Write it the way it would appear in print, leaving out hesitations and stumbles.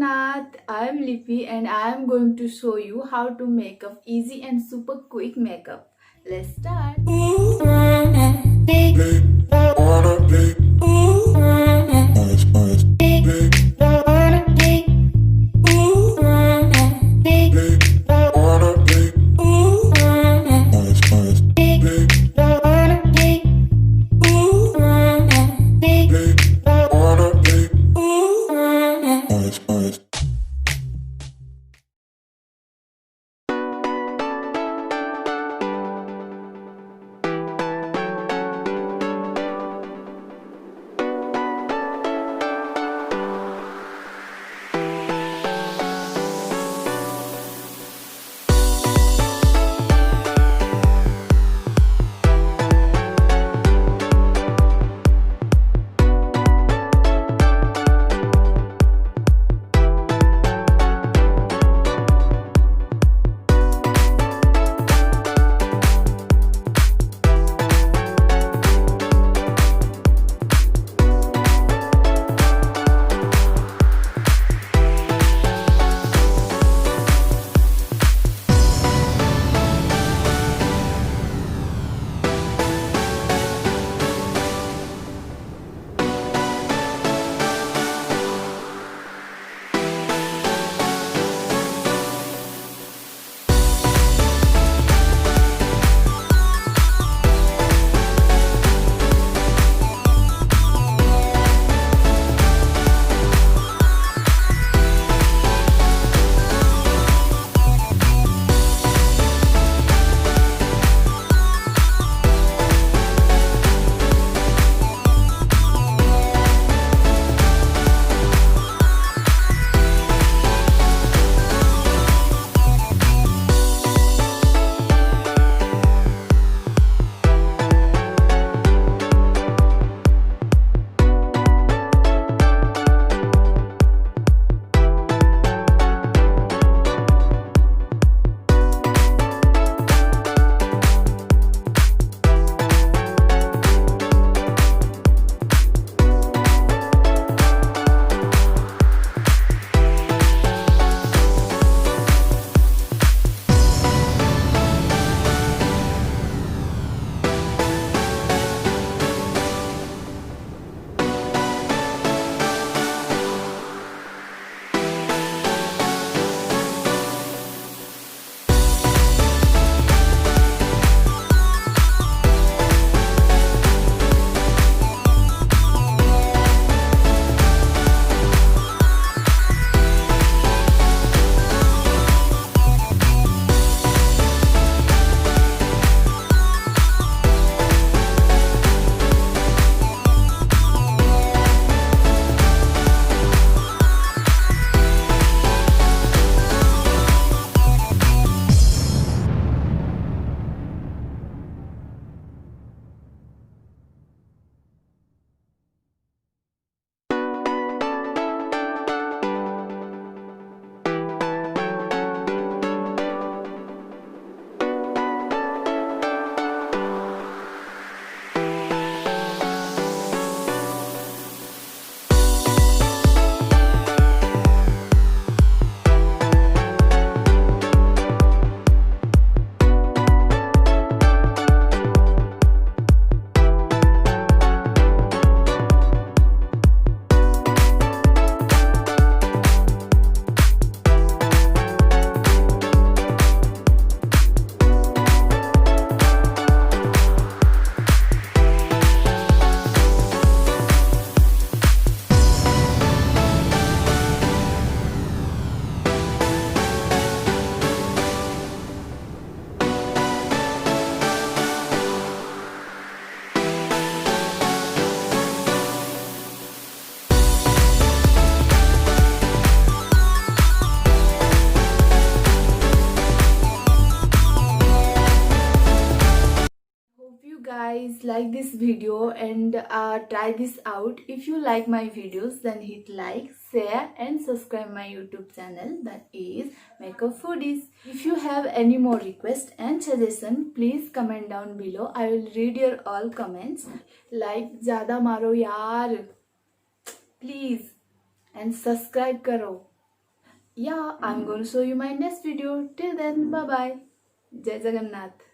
Jagannath. I am Lippy and I am going to show you how to make up easy and super quick makeup. Let's start. Guys like this video and try this out. If you like my videos, then hit like, share and subscribe my YouTube channel, that is Makeup Foodies. If you have any more requests and suggestion, please comment down below. I will read your all comments. Like ज़्यादा मारो यार, please, and subscribe करो. Yeah, I'm going to show you my next video. Till then, bye bye. Jai Jagannath.